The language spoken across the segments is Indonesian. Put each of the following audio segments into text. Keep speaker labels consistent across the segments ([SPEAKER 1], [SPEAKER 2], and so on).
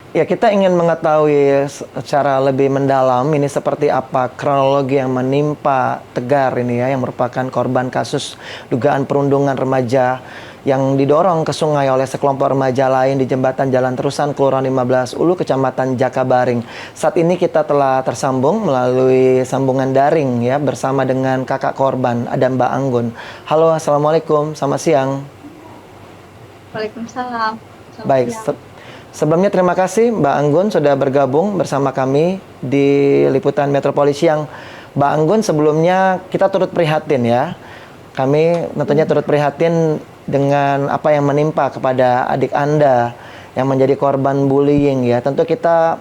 [SPEAKER 1] Ya, kita ingin mengetahui secara lebih mendalam ini seperti apa kronologi yang menimpa Tegar ini ya, yang merupakan korban kasus dugaan perundungan remaja yang didorong ke sungai oleh sekelompok remaja lain di jembatan Jalan Terusan Kelurahan 15 Ulu, Kecamatan Jakabaring. Saat ini kita telah tersambung melalui sambungan daring ya bersama dengan kakak korban, ada Mbak Anggun. Halo, Assalamualaikum, selamat siang.
[SPEAKER 2] Waalaikumsalam. Selamat
[SPEAKER 1] Baik,
[SPEAKER 2] siang.
[SPEAKER 1] sebelumnya terima kasih Mbak Anggun sudah bergabung bersama kami di Liputan Metropolis Siang. Mbak Anggun, sebelumnya kita turut prihatin ya. Kami tentunya turut prihatin dengan apa yang menimpa kepada adik Anda yang menjadi korban bullying ya. Tentu kita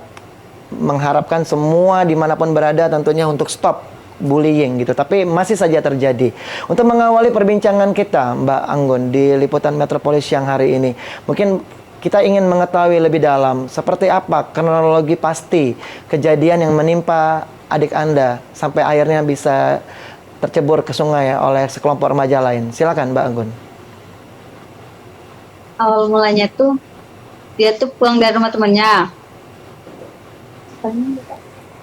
[SPEAKER 1] mengharapkan semua dimanapun berada tentunya untuk stop bullying gitu, tapi masih saja terjadi. Untuk mengawali perbincangan kita Mbak Anggun di Liputan Metropolis Siang hari ini, mungkin kita ingin mengetahui lebih dalam seperti apa kronologi pasti kejadian yang menimpa adik Anda sampai akhirnya bisa tercebur ke sungai oleh sekelompok remaja lain. Silakan Mbak Anggun.
[SPEAKER 2] Awal mulanya tuh dia tuh pulang dari rumah temennya.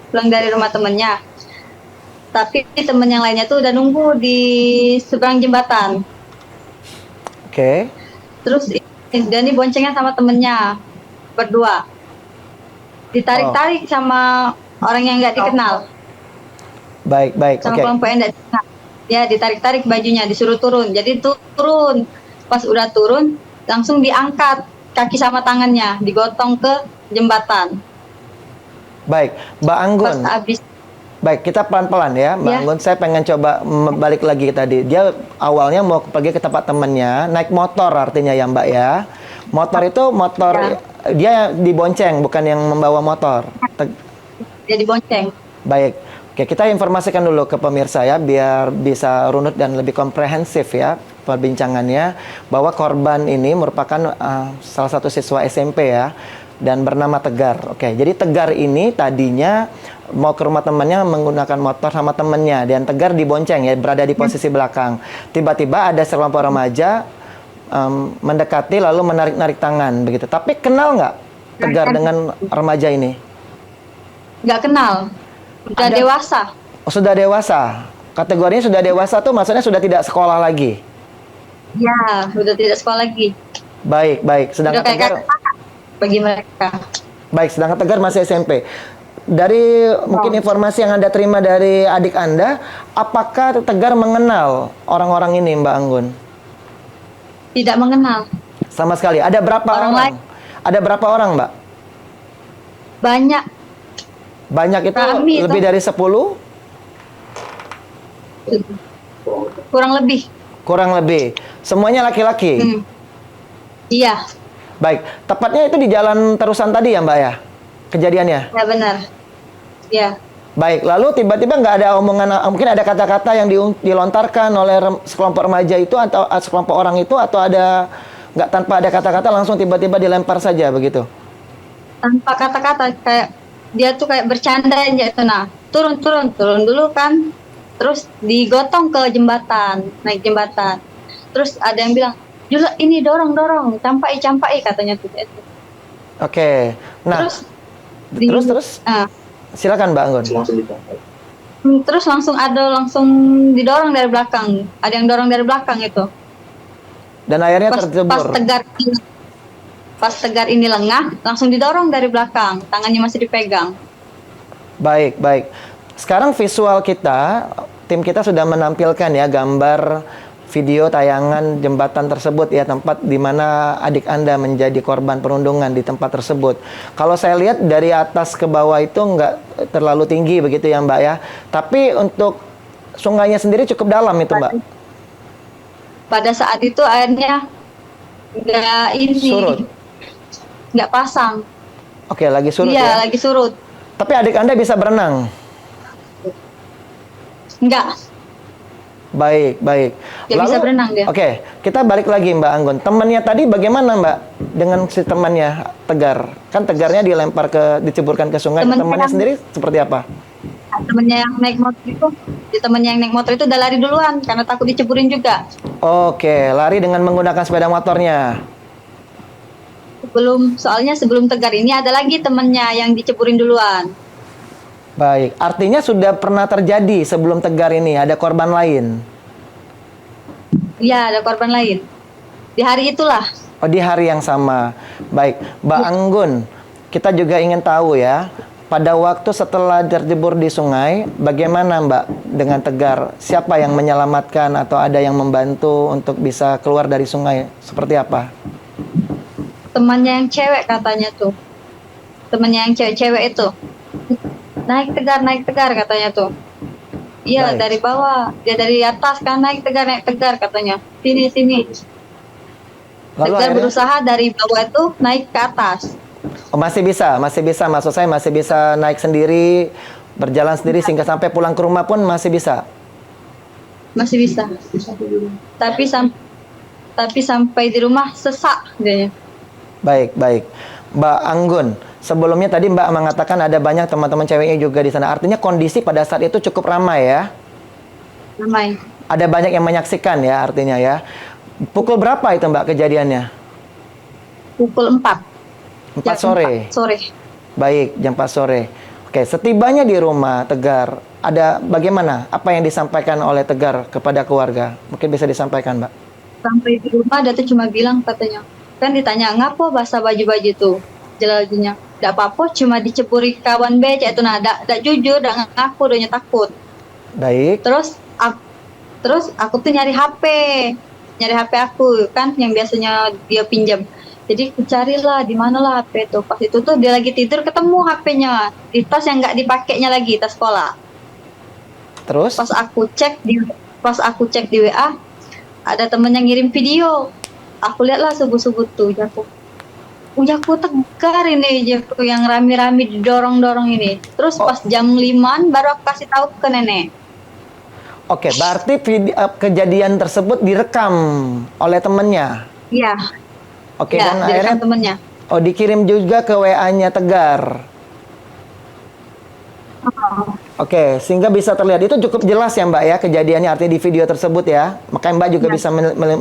[SPEAKER 2] Pulang dari rumah temennya. Tapi temen yang lainnya tuh udah nunggu di seberang jembatan.
[SPEAKER 1] Oke.
[SPEAKER 2] Terus dia nih boncengnya sama temennya berdua. Ditarik-tarik sama orang yang nggak dikenal.
[SPEAKER 1] Baik, baik.
[SPEAKER 2] Sama
[SPEAKER 1] Oke.
[SPEAKER 2] kelompok yang nggak dikenal. Ya ditarik-tarik bajunya, disuruh turun. Jadi turun. Pas udah turun, langsung diangkat kaki sama tangannya, digotong ke jembatan.
[SPEAKER 1] Baik, Mbak Anggun.
[SPEAKER 2] Pas habis
[SPEAKER 1] Baik, kita pelan-pelan ya, Mbak
[SPEAKER 2] ya,
[SPEAKER 1] Anggun. Saya pengen coba balik lagi tadi. Dia awalnya mau pergi ke tempat temannya, naik motor artinya ya, Mbak ya. Motor itu motor
[SPEAKER 2] ya,
[SPEAKER 1] dia dibonceng, bukan yang membawa motor.
[SPEAKER 2] dia dibonceng.
[SPEAKER 1] Baik. Oke, kita informasikan dulu ke pemirsa ya, biar bisa runut dan lebih komprehensif ya perbincangannya, bahwa korban ini merupakan salah satu siswa SMP ya, dan bernama Tegar. Oke, jadi Tegar ini tadinya mau ke rumah temannya menggunakan motor sama temannya, dan Tegar dibonceng ya, berada di posisi belakang. Tiba-tiba ada sekelompok remaja mendekati lalu menarik-narik tangan begitu. Tapi kenal nggak Tegar dengan remaja ini?
[SPEAKER 2] Nggak kenal, udah
[SPEAKER 1] Ada.
[SPEAKER 2] dewasa.
[SPEAKER 1] Oh, sudah dewasa. Kategorinya sudah dewasa tuh maksudnya sudah tidak sekolah lagi.
[SPEAKER 2] Ya, udah tidak sekolah lagi.
[SPEAKER 1] Baik, baik.
[SPEAKER 2] Udah
[SPEAKER 1] Sedangkan
[SPEAKER 2] kayak
[SPEAKER 1] Tegar,
[SPEAKER 2] kakak bagi mereka.
[SPEAKER 1] baik. Sedangkan Tegar masih SMP. Dari mungkin
[SPEAKER 2] Oh,
[SPEAKER 1] informasi yang Anda terima dari adik Anda, apakah Tegar mengenal orang-orang ini, Mbak Anggun?
[SPEAKER 2] tidak mengenal.
[SPEAKER 1] Sama sekali. Ada berapa
[SPEAKER 2] Orang
[SPEAKER 1] orang?
[SPEAKER 2] lain
[SPEAKER 1] Ada berapa orang, Mbak?
[SPEAKER 2] banyak,
[SPEAKER 1] Banyak itu
[SPEAKER 2] kami itu
[SPEAKER 1] lebih dari 10?
[SPEAKER 2] kurang lebih.
[SPEAKER 1] Kurang lebih. Semuanya laki-laki.
[SPEAKER 2] Hmm, iya,
[SPEAKER 1] Baik. Tepatnya itu di jalan terusan tadi ya, Mbak ya? Kejadiannya.
[SPEAKER 2] ya benar. Ya,
[SPEAKER 1] Baik, lalu tiba-tiba nggak ada omongan, mungkin ada kata-kata yang dilontarkan oleh sekelompok remaja itu atau sekelompok orang itu, atau ada nggak, tanpa ada kata-kata langsung tiba-tiba dilempar saja begitu?
[SPEAKER 2] tanpa kata-kata, kayak dia tuh kayak bercanda aja itu. Nah, turun turun turun dulu kan, terus digotong ke jembatan, naik jembatan. Terus ada yang bilang, Jula ini dorong dorong, campai campai katanya tuh.
[SPEAKER 1] Oke, nah
[SPEAKER 2] Terus di
[SPEAKER 1] terus
[SPEAKER 2] ah,
[SPEAKER 1] silakan Mbak Anggun.
[SPEAKER 2] terus langsung didorong dari belakang. Ada yang dorong dari belakang itu.
[SPEAKER 1] Dan akhirnya
[SPEAKER 2] Pas pas
[SPEAKER 1] tercebur.
[SPEAKER 2] tegar pas tegar ini lengah, langsung didorong dari belakang. Tangannya masih dipegang.
[SPEAKER 1] Baik, baik. Sekarang visual kita, tim kita sudah menampilkan ya gambar video tayangan jembatan tersebut ya, tempat di mana adik Anda menjadi korban perundungan di tempat tersebut. Kalau saya lihat dari atas ke bawah itu nggak terlalu tinggi begitu ya Mbak ya. Tapi untuk sungainya sendiri cukup dalam itu Mbak.
[SPEAKER 2] Pada saat itu airnya nggak
[SPEAKER 1] Surut.
[SPEAKER 2] ini, nggak pasang.
[SPEAKER 1] Oke, lagi surut
[SPEAKER 2] Iya,
[SPEAKER 1] ya.
[SPEAKER 2] lagi surut.
[SPEAKER 1] Tapi adik Anda bisa berenang.
[SPEAKER 2] Nggak,
[SPEAKER 1] Baik, baik.
[SPEAKER 2] nggak bisa berenang dia.
[SPEAKER 1] Oke, kita balik lagi Mbak Anggun. Temannya tadi bagaimana Mbak dengan si temannya Tegar? Kan Tegarnya diceburkan ke sungai.
[SPEAKER 2] Temennya
[SPEAKER 1] Temannya
[SPEAKER 2] yang,
[SPEAKER 1] sendiri seperti apa?
[SPEAKER 2] temennya yang naik motor itu, temennya yang naik motor itu udah lari duluan karena takut diceburin juga.
[SPEAKER 1] Oke, lari dengan menggunakan sepeda motornya.
[SPEAKER 2] soalnya sebelum Tegar ini ada lagi temennya yang diceburin duluan.
[SPEAKER 1] Baik, artinya sudah pernah terjadi sebelum Tegar ini, ada korban lain?
[SPEAKER 2] Iya, ada korban lain. Di hari itulah.
[SPEAKER 1] Oh, di hari yang sama. Baik, Mbak Anggun, kita juga ingin tahu ya, pada waktu setelah terjebur di sungai, bagaimana Mbak dengan Tegar? Siapa yang menyelamatkan atau ada yang membantu untuk bisa keluar dari sungai? Seperti apa?
[SPEAKER 2] Temannya yang cewek katanya tuh. Temannya yang cewek-cewek itu. Naik Tegar katanya tuh. Iya,
[SPEAKER 1] Baik.
[SPEAKER 2] dari bawah. Dia dari atas kan naik Tegar katanya. Sini.
[SPEAKER 1] Lalu
[SPEAKER 2] Tegar
[SPEAKER 1] akhirnya,
[SPEAKER 2] berusaha dari bawah itu naik ke atas.
[SPEAKER 1] oh, masih bisa. Maksud saya masih bisa naik sendiri, berjalan sendiri sehingga sampai pulang ke rumah pun masih bisa.
[SPEAKER 2] Masih bisa. Tapi sampai di rumah sesak dia.
[SPEAKER 1] Baik. Mbak Anggun, sebelumnya tadi Mbak mengatakan ada banyak teman-teman ceweknya juga di sana. Artinya kondisi pada saat itu cukup ramai ya?
[SPEAKER 2] Ramai.
[SPEAKER 1] Ada banyak yang menyaksikan ya artinya ya. Pukul berapa itu Mbak kejadiannya?
[SPEAKER 2] Pukul 4.
[SPEAKER 1] 4 sore?
[SPEAKER 2] 4 sore.
[SPEAKER 1] Baik, jam 4 sore. Oke, setibanya di rumah Tegar, ada bagaimana? Apa yang disampaikan oleh Tegar kepada keluarga? Mungkin bisa disampaikan Mbak.
[SPEAKER 2] Sampai di rumah dia tuh cuma bilang katanya. Kan ditanya, ngapo basah baju-baju tuh? Jelajunya. Tidak apa-apa, cuma diceburi kawan becek itu. Nah, tidak jujur, tidak ngaku, dia takut.
[SPEAKER 1] Baik.
[SPEAKER 2] Terus aku tuh nyari HP aku kan yang biasanya dia pinjam. Jadi aku carilah di mana lah HP itu. Pas itu tuh dia lagi tidur ketemu HP-nya di tas yang nggak dipakainya lagi, tas sekolah.
[SPEAKER 1] Terus?
[SPEAKER 2] Pas aku cek di WA ada temen yang ngirim video. Aku lihatlah subuh-subuh tuh jaku Tegar ini jaku yang rame-rame didorong-dorong ini. Terus pas jam 5 baru aku kasih tahu ke nenek.
[SPEAKER 1] Oke, berarti kejadian tersebut direkam oleh temennya.
[SPEAKER 2] Iya.
[SPEAKER 1] Oke,
[SPEAKER 2] Ya,
[SPEAKER 1] dan
[SPEAKER 2] direkam
[SPEAKER 1] akhirnya
[SPEAKER 2] temennya.
[SPEAKER 1] dikirim juga ke WA-nya Tegar. Oke, sehingga bisa terlihat itu cukup jelas ya Mbak ya kejadiannya artinya di video tersebut ya. Makanya Mbak juga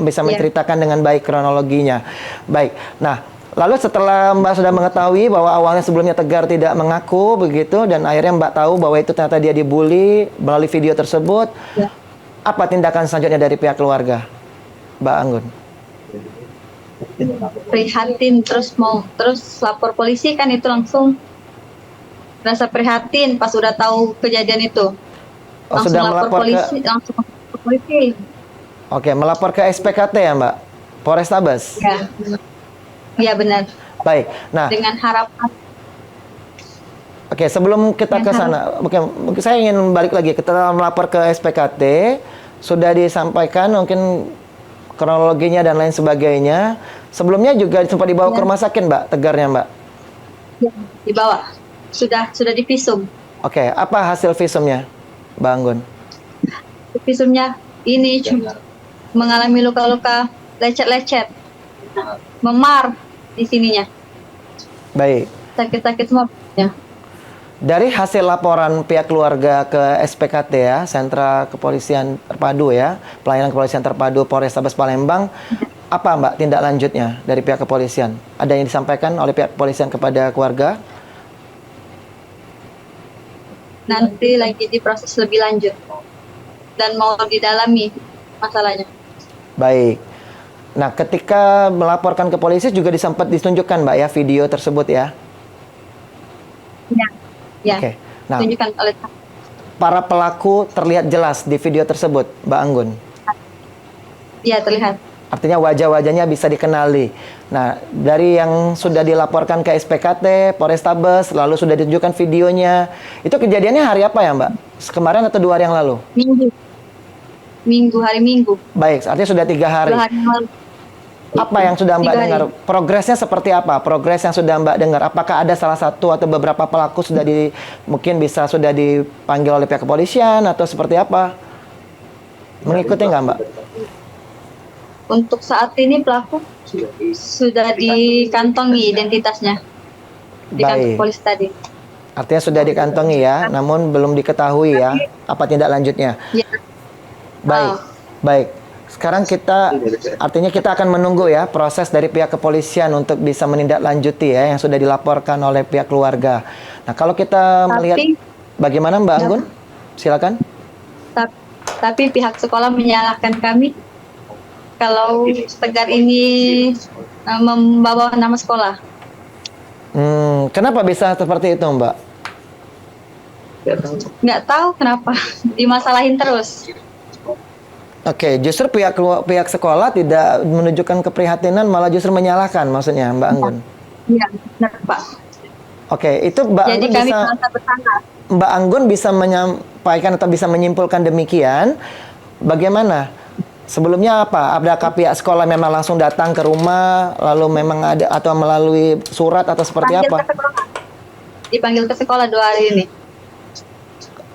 [SPEAKER 1] bisa menceritakan dengan baik kronologinya. Baik. Nah, lalu setelah Mbak sudah mengetahui bahwa awalnya sebelumnya Tegar tidak mengaku begitu dan akhirnya Mbak tahu bahwa itu ternyata dia dibully melalui video tersebut.
[SPEAKER 2] Ya.
[SPEAKER 1] Apa tindakan selanjutnya dari pihak keluarga, Mbak Anggun?
[SPEAKER 2] Prihatin terus lapor polisi kan itu langsung rasa prihatin pas udah tahu kejadian itu.
[SPEAKER 1] Oh,
[SPEAKER 2] Langsung
[SPEAKER 1] sudah
[SPEAKER 2] lapor
[SPEAKER 1] melapor
[SPEAKER 2] langsung ke polisi.
[SPEAKER 1] Oke, melapor ke SPKT ya Mbak? Polrestabes?
[SPEAKER 2] Ya. Iya benar.
[SPEAKER 1] Baik. Nah,
[SPEAKER 2] Dengan harapan
[SPEAKER 1] oke, sebelum kita ke sana, mungkin saya ingin balik lagi. Kita melapor ke SPKT, sudah disampaikan mungkin kronologinya dan lain sebagainya. Sebelumnya juga sempat dibawa ke rumah sakit, Mbak, Tegarnya, Mbak?
[SPEAKER 2] ya, dibawa. Sudah divisum.
[SPEAKER 1] Oke, apa hasil visumnya, Mbak Anggun?
[SPEAKER 2] Visumnya ini mengalami luka-luka lecet-lecet. Memar di sininya.
[SPEAKER 1] Baik.
[SPEAKER 2] Sakit-sakit semua ya.
[SPEAKER 1] Dari hasil laporan pihak keluarga ke SPKT ya, Sentra Kepolisian Terpadu ya, Pelayanan Kepolisian Terpadu Polrestabes Palembang, apa Mbak tindak lanjutnya dari pihak kepolisian? Ada yang disampaikan oleh pihak kepolisian kepada keluarga?
[SPEAKER 2] Nanti lagi diproses lebih lanjut dan mau didalami masalahnya.
[SPEAKER 1] Baik. Nah, ketika melaporkan ke polisi juga sempat ditunjukkan Mbak ya video tersebut ya?
[SPEAKER 2] Ya.
[SPEAKER 1] Oke. Nah,
[SPEAKER 2] Tunjukkan oleh
[SPEAKER 1] para pelaku terlihat jelas di video tersebut, Mbak Anggun.
[SPEAKER 2] ya terlihat.
[SPEAKER 1] Artinya wajah-wajahnya bisa dikenali. Nah, dari yang sudah dilaporkan ke SPKT, Polrestabes, lalu sudah ditunjukkan videonya. Itu kejadiannya hari apa ya, Mbak? Kemarin atau 2 hari yang lalu?
[SPEAKER 2] Hari Minggu.
[SPEAKER 1] Baik, artinya sudah 3 hari.
[SPEAKER 2] 2 hari yang lalu.
[SPEAKER 1] Apa yang sudah Mbak
[SPEAKER 2] 3 hari.
[SPEAKER 1] dengar? Progresnya seperti apa? Progres yang sudah Mbak dengar? Apakah ada salah satu atau beberapa pelaku mungkin sudah dipanggil oleh pihak kepolisian atau seperti apa? Mengikuti nggak, Mbak?
[SPEAKER 2] Untuk saat ini pelaku sudah dikantongi identitasnya di kantor
[SPEAKER 1] Baik.
[SPEAKER 2] polisi tadi.
[SPEAKER 1] Artinya sudah dikantongi ya, namun belum diketahui ya apa tindak lanjutnya.
[SPEAKER 2] Ya.
[SPEAKER 1] Baik, baik. sekarang artinya kita akan menunggu ya proses dari pihak kepolisian untuk bisa menindaklanjuti ya yang sudah dilaporkan oleh pihak keluarga. Nah, kalau kita melihat bagaimana Mbak Anggun? Silakan.
[SPEAKER 2] Tapi pihak sekolah menyalahkan kami kalau Tegar ini membawa nama sekolah.
[SPEAKER 1] Kenapa bisa seperti itu, Mbak?
[SPEAKER 2] Nggak tahu kenapa dimasalahin terus.
[SPEAKER 1] Oke, justru pihak sekolah tidak menunjukkan keprihatinan, malah justru menyalahkan, maksudnya Mbak Anggun.
[SPEAKER 2] Iya, benar Pak.
[SPEAKER 1] Oke, itu
[SPEAKER 2] Jadi kami merasa bersalah.
[SPEAKER 1] Mbak Anggun bisa menyampaikan atau bisa menyimpulkan demikian. Bagaimana? Sebelumnya apa? Adakah pihak sekolah memang langsung datang ke rumah, lalu memang ada atau melalui surat atau seperti apa?
[SPEAKER 2] Dipanggil ke sekolah 2 hari ini.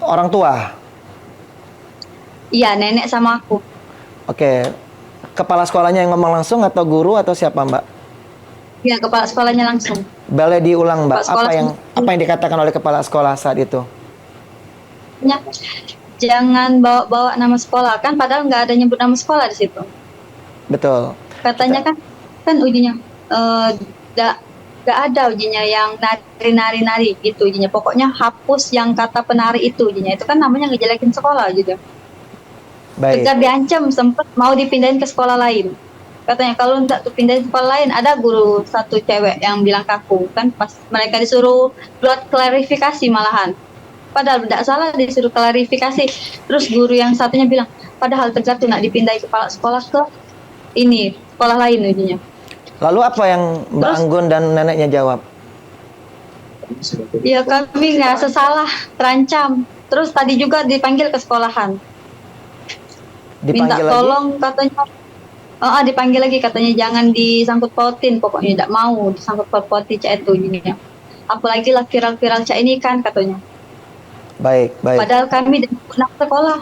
[SPEAKER 1] Orang tua?
[SPEAKER 2] Iya, nenek sama aku.
[SPEAKER 1] Oke. Kepala sekolahnya yang ngomong langsung atau guru atau siapa, Mbak?
[SPEAKER 2] Iya, kepala sekolahnya langsung.
[SPEAKER 1] Boleh diulang, Mbak. Apa yang dikatakan oleh kepala sekolah saat itu?
[SPEAKER 2] Ya, jangan bawa-bawa nama sekolah, kan padahal nggak ada nyebut nama sekolah di situ.
[SPEAKER 1] Betul.
[SPEAKER 2] Katanya kan ujinya nggak ada ujinya yang nari gitu ujinya. Pokoknya hapus yang kata penari itu ujinya. Itu kan namanya ngejelekin sekolah gitu.
[SPEAKER 1] Baik.
[SPEAKER 2] Tegar diancam, sempat mau dipindahin ke sekolah lain. Katanya kalau enggak tuh pindahin sekolah lain, ada guru satu cewek yang bilang ke aku, kan pas mereka disuruh buat klarifikasi malahan. Padahal tidak salah disuruh klarifikasi. Terus guru yang satunya bilang, padahal Tegar tuh nak dipindahin kepala sekolah ke ini, sekolah lain ujinya.
[SPEAKER 1] Lalu apa yang Mbak Anggun dan neneknya jawab?
[SPEAKER 2] Ya kami ngerasa salah, terancam. Terus tadi juga dipanggil ke sekolahan. Minta tolong katanya. Dipanggil lagi katanya jangan disangkut pautin, pokoknya tidak mau disangkut pautin cak itu ini. Apalagi lah viral-viral cak ini kan katanya.
[SPEAKER 1] Baik.
[SPEAKER 2] Padahal kami tidak pernah sekolah.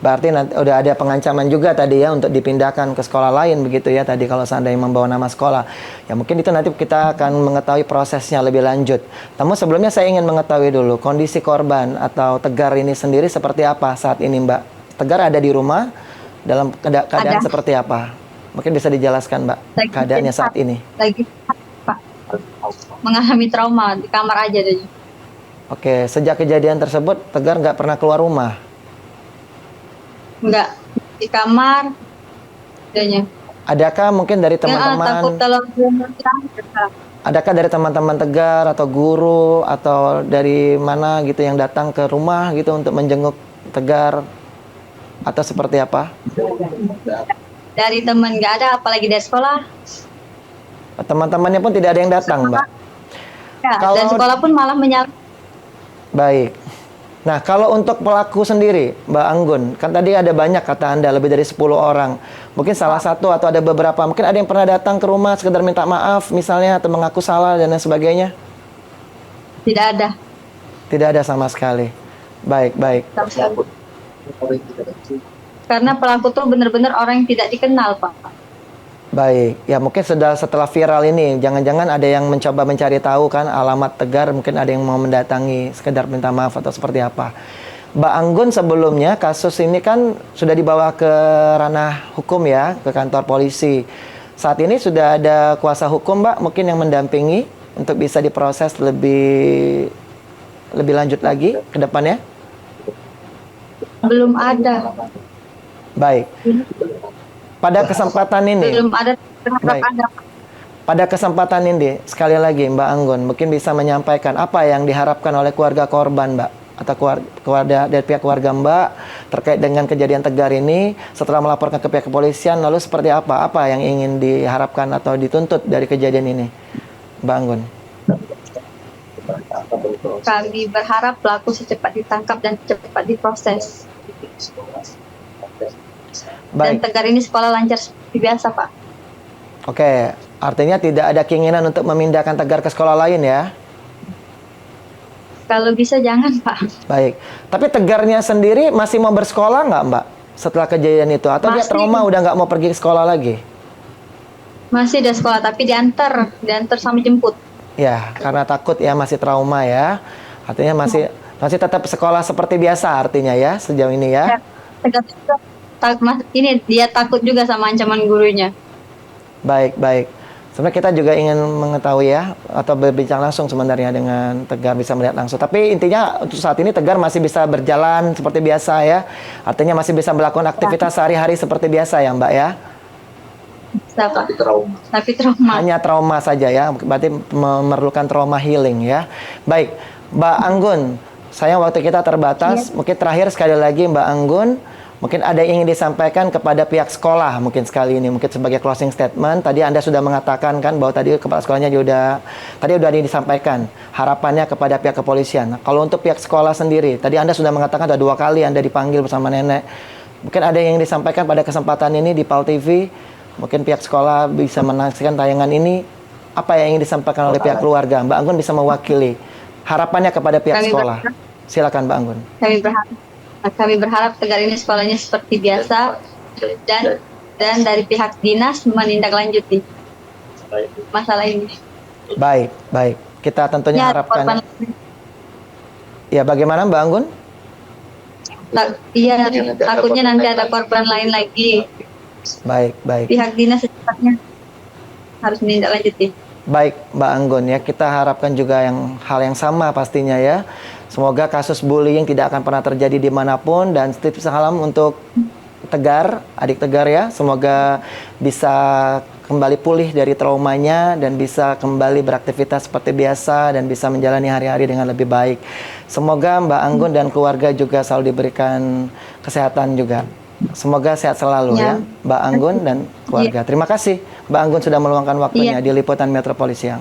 [SPEAKER 1] Berarti nanti udah ada pengancaman juga tadi ya untuk dipindahkan ke sekolah lain begitu ya tadi kalau seandainya membawa nama sekolah. Ya mungkin itu nanti kita akan mengetahui prosesnya lebih lanjut. Namun sebelumnya saya ingin mengetahui dulu kondisi korban atau Tegar ini sendiri seperti apa saat ini, Mbak? Tegar ada di rumah dalam keadaan seperti apa? Mungkin bisa dijelaskan, Mbak, keadaannya saat ini.
[SPEAKER 2] Lagi Pak, mengalami trauma di kamar aja deh.
[SPEAKER 1] Oke, sejak kejadian tersebut Tegar nggak pernah keluar rumah?
[SPEAKER 2] Enggak, di kamar adanya.
[SPEAKER 1] Adakah mungkin dari teman-teman? Adakah dari teman-teman Tegar atau guru atau dari mana gitu yang datang ke rumah gitu untuk menjenguk Tegar atau seperti apa?
[SPEAKER 2] Dari teman nggak ada, apalagi dari sekolah.
[SPEAKER 1] Teman-temannya pun tidak ada yang datang, Mbak.
[SPEAKER 2] Ya, dan sekolah pun malah menyalahkan.
[SPEAKER 1] Baik. Nah, kalau untuk pelaku sendiri, Mbak Anggun, kan tadi ada banyak kata Anda, lebih dari 10 orang. Mungkin salah satu atau ada beberapa, mungkin ada yang pernah datang ke rumah sekedar minta maaf misalnya, atau mengaku salah dan lain sebagainya?
[SPEAKER 2] Tidak ada.
[SPEAKER 1] Tidak ada sama sekali. Baik.
[SPEAKER 2] Karena pelaku tuh benar-benar orang yang tidak dikenal, Pak.
[SPEAKER 1] Baik, ya mungkin setelah viral ini, jangan-jangan ada yang mencoba mencari tahu kan alamat Tegar, mungkin ada yang mau mendatangi, sekedar minta maaf atau seperti apa. Mbak Anggun sebelumnya kasus ini kan sudah dibawa ke ranah hukum ya, ke kantor polisi. Saat ini sudah ada kuasa hukum, Mbak, mungkin yang mendampingi untuk bisa diproses lebih lanjut lagi ke depannya?
[SPEAKER 2] Belum ada.
[SPEAKER 1] Baik. Pada kesempatan ini,
[SPEAKER 2] belum ada.
[SPEAKER 1] Baik. Pada kesempatan ini, sekali lagi Mbak Anggun, mungkin bisa menyampaikan apa yang diharapkan oleh keluarga korban, Mbak, atau keluarga dari pihak keluarga Mbak terkait dengan kejadian Tegar ini setelah melaporkan ke pihak kepolisian, lalu seperti apa? Apa yang ingin diharapkan atau dituntut dari kejadian ini, Mbak Anggun?
[SPEAKER 2] Kami berharap pelaku secepat ditangkap dan cepat diproses.
[SPEAKER 1] Baik.
[SPEAKER 2] Dan Tegar ini sekolah lancar seperti biasa, Pak.
[SPEAKER 1] Oke, artinya tidak ada keinginan untuk memindahkan Tegar ke sekolah lain ya?
[SPEAKER 2] Kalau bisa jangan, Pak.
[SPEAKER 1] Baik, tapi Tegarnya sendiri masih mau bersekolah nggak, Mbak? Setelah kejadian itu? Atau dia trauma udah nggak mau pergi ke sekolah lagi?
[SPEAKER 2] Masih ada sekolah, tapi diantar sama jemput.
[SPEAKER 1] Ya, karena takut ya, masih trauma ya. Artinya masih tetap sekolah seperti biasa artinya ya, sejauh ini ya?
[SPEAKER 2] ini dia takut juga sama ancaman gurunya.
[SPEAKER 1] Baik, baik. Sebenarnya kita juga ingin mengetahui ya, atau berbincang langsung sebenarnya dengan Tegar, bisa melihat langsung. Tapi intinya untuk saat ini Tegar masih bisa berjalan seperti biasa ya. Artinya masih bisa melakukan aktivitas sehari-hari seperti biasa ya Mbak ya.
[SPEAKER 2] Bisa, Pak. Tapi trauma.
[SPEAKER 1] Hanya trauma saja ya, berarti memerlukan trauma healing ya. Baik, Mbak Anggun, sayang waktu kita terbatas. Mungkin terakhir sekali lagi Mbak Anggun, mungkin ada yang ingin disampaikan kepada pihak sekolah mungkin sekali ini, mungkin sebagai closing statement. Tadi Anda sudah mengatakan kan bahwa tadi kepala sekolahnya juga tadi sudah disampaikan harapannya kepada pihak kepolisian. Nah, kalau untuk pihak sekolah sendiri, tadi Anda sudah mengatakan sudah 2 kali Anda dipanggil bersama nenek. Mungkin ada yang ingin disampaikan pada kesempatan ini di PAL TV. Mungkin pihak sekolah bisa menyaksikan tayangan ini. Apa yang ingin disampaikan oleh pihak keluarga? Mbak Anggun bisa mewakili harapannya kepada pihak sekolah. Silakan Mbak Anggun.
[SPEAKER 2] Kami berharap Tegar ini sekolahnya seperti biasa dan dari pihak dinas menindaklanjuti masalah ini.
[SPEAKER 1] Baik, baik. Kita tentunya harapkan. Ya, bagaimana Mbak Anggun?
[SPEAKER 2] Iya, takutnya nanti ada korban lain lagi.
[SPEAKER 1] Baik, baik.
[SPEAKER 2] Pihak dinas secepatnya harus menindaklanjuti.
[SPEAKER 1] Baik, Mbak Anggun ya, kita harapkan juga hal yang sama pastinya ya. Semoga kasus bullying tidak akan pernah terjadi dimanapun, dan titip salam untuk Tegar, adik Tegar ya. Semoga bisa kembali pulih dari traumanya dan bisa kembali beraktivitas seperti biasa dan bisa menjalani hari-hari dengan lebih baik. Semoga Mbak Anggun dan keluarga juga selalu diberikan kesehatan juga. Semoga sehat selalu ya Mbak Anggun dan keluarga. Terima kasih Mbak Anggun sudah meluangkan waktunya di Liputan Metropolis Siang.